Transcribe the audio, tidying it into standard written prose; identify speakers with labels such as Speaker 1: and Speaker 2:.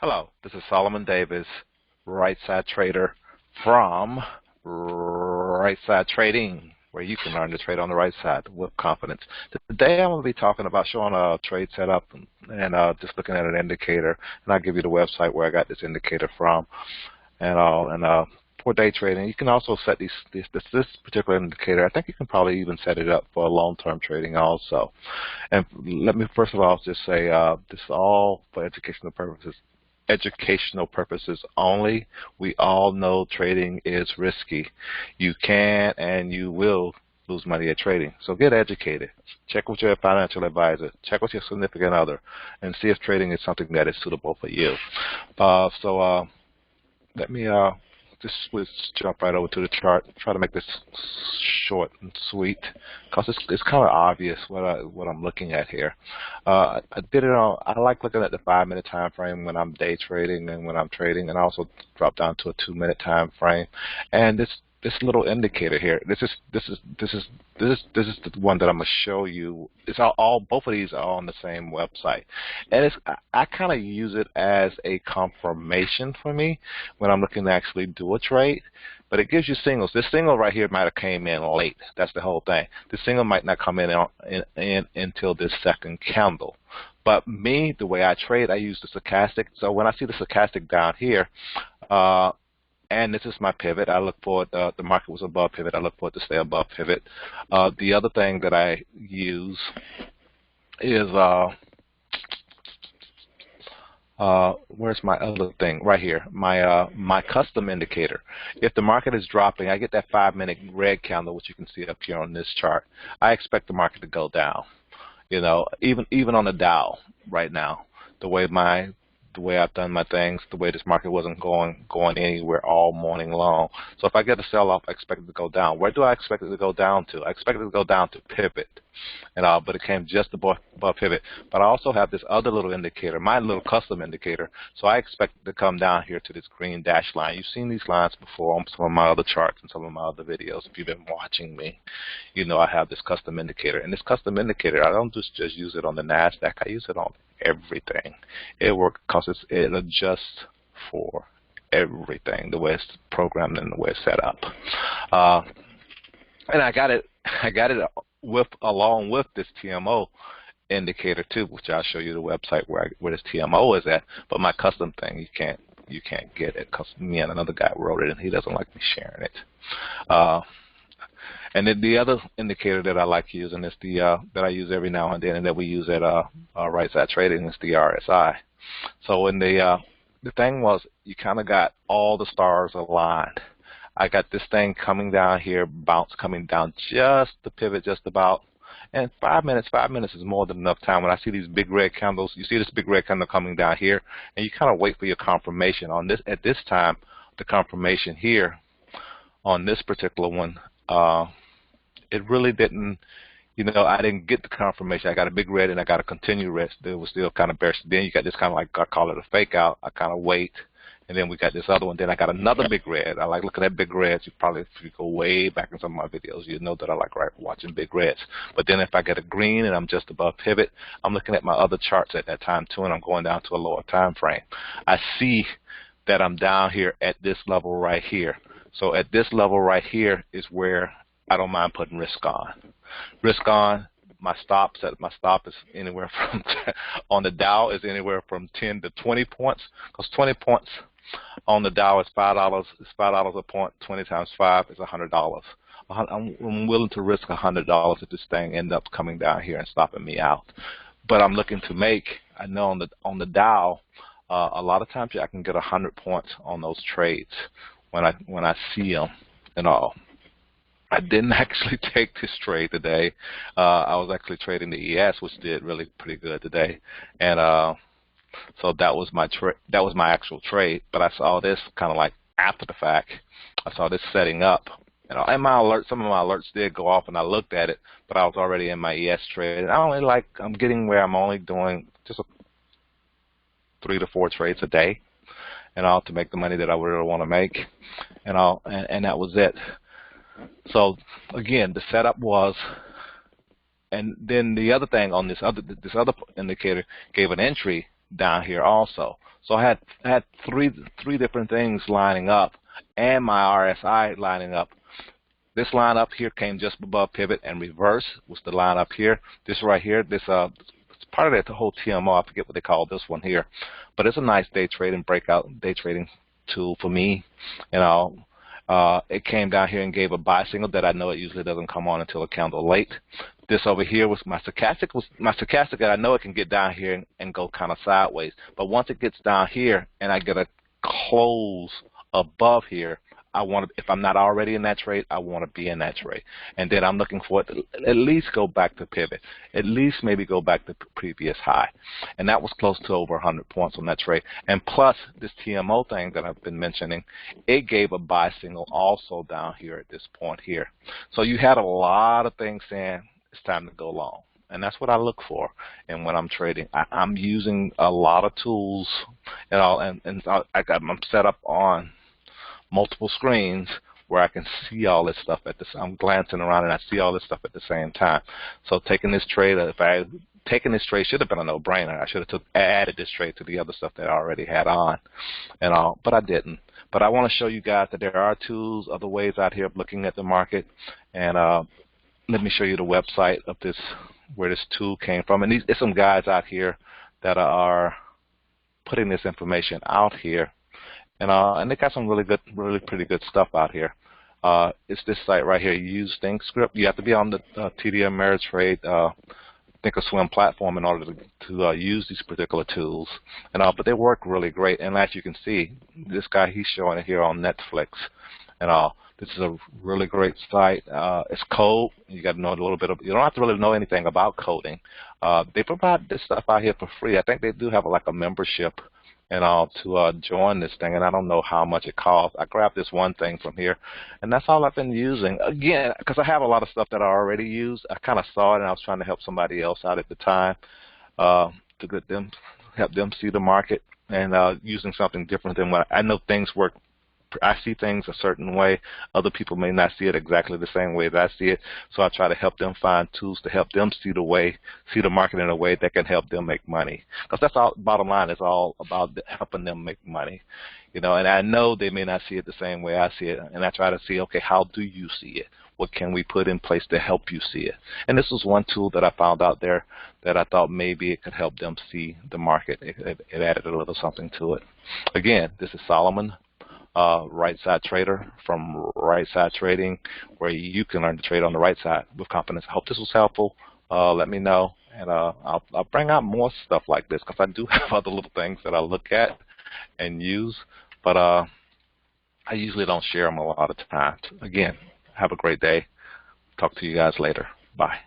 Speaker 1: Hello, this is Solomon Davis, Right Side Trader from Right Side Trading, where you can learn to trade on the right side with confidence. Today I'm going to be talking about showing a trade setup and just looking at an indicator, and I'll give you the website where I got this indicator from, and for day trading. You can also set this particular indicator. I think you can probably even set it up for long-term trading also. And let me first of all just say this is all for educational purposes. Educational purposes only. We all know trading is risky. You can and you will lose money at trading. So get educated. Check with your financial advisor. Check with your significant other and see if trading is something that is suitable for you. Let me just jump right over to the chart. Try to make this short and sweet because it's kind of obvious what I'm looking at here. I did it on. I like looking at the 5-minute time frame when I'm day trading and when I'm trading, and I also drop down to a 2-minute time frame. And this little indicator here. This is the one that I'm gonna show you. It's all both of these are on the same website, and I kind of use it as a confirmation for me when I'm looking to actually do a trade. But it gives you signals. This signal right here might have came in late. That's the whole thing. The signal might not come in until this second candle. But me, the way I trade, I use the stochastic. So when I see the stochastic down here, and this is my pivot. I look for it, the market was above pivot. I look for it to stay above pivot. The other thing that I use is, where's my other thing? Right here, my custom indicator. If the market is dropping, I get that 5-minute red candle, which you can see up here on this chart. I expect the market to go down. You know, even on the Dow right now, the way I've done my things, the way this market wasn't going anywhere all morning long. So if I get a sell-off, I expect it to go down. Where do I expect it to go down to? I expect it to go down to pivot, but it came just above pivot. But I also have this other little indicator, my little custom indicator. So I expect it to come down here to this green dash line. You've seen these lines before on some of my other charts and some of my other videos. If you've been watching me, you know I have this custom indicator. And this custom indicator, I don't just use it on the NASDAQ. I use it on everything. It works because it adjusts for everything, the way it's programmed and the way it's set up. And I got it along with this TMO indicator too, which I'll show you the website where this TMO is at. But my custom thing, you can't get it because me and another guy wrote it and he doesn't like me sharing it. And then the other indicator that I like using is that I use every now and then, and that we use at Right Side Trading, is the RSI. So in the thing was, you kind of got all the stars aligned. I got this thing coming down here, bounce coming down just the pivot, just about. And 5 minutes is more than enough time. When I see these big red candles, you see this big red candle coming down here, and you kind of wait for your confirmation on this. At this time, the confirmation here on this particular one, it really didn't, I didn't get the confirmation. I got a big red and I got a continue red. It was still kind of bearish. Then you got this kind of like, I call it a fake out. I kind of wait. And then we got this other one. Then I got another big red. I like looking at big reds. If you go way back in some of my videos, you know that I like watching big reds. But then if I get a green and I'm just above pivot, I'm looking at my other charts at that time too, and I'm going down to a lower time frame. I see that I'm down here at this level right here. So at this level right here is where I don't mind putting risk on. Risk on. My stop is anywhere from on the Dow is anywhere from 10 to 20 points, because 20 points on the Dow is $5. It's $5 a point. 20 times 5 is $100. I'm willing to risk $100 if this thing ends up coming down here and stopping me out. But I'm looking to make. I know on the Dow, a lot of times I can get 100 points on those trades when I see them and all. I didn't actually take this trade today. I was actually trading the ES, which did really pretty good today, and so that was my actual trade. But I saw this kind of like after the fact. I saw this setting up, and my alert. Some of my alerts did go off, and I looked at it, but I was already in my ES trade. And I'm getting where I'm only doing just 3 to 4 trades a day, and all to make the money that I really want to make, and that was it. So again, the setup was, and then the other thing on this other indicator gave an entry down here also. So I had three different things lining up, and my RSI lining up. This line up here came just above pivot, and reverse was the line up here. This right here, this it's part of the whole TMO. I forget what they call this one here, but it's a nice day trading breakout day trading tool for me. You know, it came down here and gave a buy signal that I know it usually doesn't come on until a candle late. This over here was my stochastic. That I know it can get down here and go kind of sideways, but once it gets down here and I get a close above here, I want to, if I'm not already in that trade, I want to be in that trade. And then I'm looking for it to at least go back to pivot, at least maybe go back to previous high. And that was close to over 100 points on that trade. And plus this TMO thing that I've been mentioning, it gave a buy signal also down here at this point here. So you had a lot of things saying it's time to go long. And that's what I look for. And when I'm trading, I'm using a lot of tools, you know, and I'm set up on multiple screens where I can see all this stuff at I'm glancing around and I see all this stuff at the same time. So taking this trade, if I had taken this trade, should have been a no-brainer. I should have added this trade to the other stuff that I already had on, and all, but I didn't. But I want to show you guys that there are tools, other ways out here of looking at the market, and let me show you the website of this, where this tool came from. And there's some guys out here that are putting this information out here. And they got some really pretty good stuff out here. It's this site right here, Use ThinkScript. You have to be on the TD Ameritrade Thinkorswim platform in order to use these particular tools. But they work really great. And as you can see, this guy, he's showing it here on Netflix and all. This is a really great site. It's code. You got to know a little bit of. You don't have to really know anything about coding. They provide this stuff out here for free. I think they do have like a membership and all to join this thing, and I don't know how much it costs. I grabbed this one thing from here, and that's all I've been using. Again, because I have a lot of stuff that I already use. I kind of saw it, and I was trying to help somebody else out at the time to help them see the market, and using something different than what I know things work. I see things a certain way. Other people may not see it exactly the same way that I see it. So I try to help them find tools to help them see the market in a way that can help them make money. Because that's all. Bottom line, it's all about helping them make money. You know, and I know they may not see it the same way I see it. And I try to see, okay, how do you see it? What can we put in place to help you see it? And this was one tool that I found out there that I thought maybe it could help them see the market. It added a little something to it. Again, this is Solomon, Right Side Trader from Right Side Trading, where you can learn to trade on the right side with confidence. I hope this was helpful. Let me know, and I'll bring out more stuff like this, because I do have other little things that I look at and use, but I usually don't share them a lot of times. Again, have a great day. Talk to you guys later. Bye.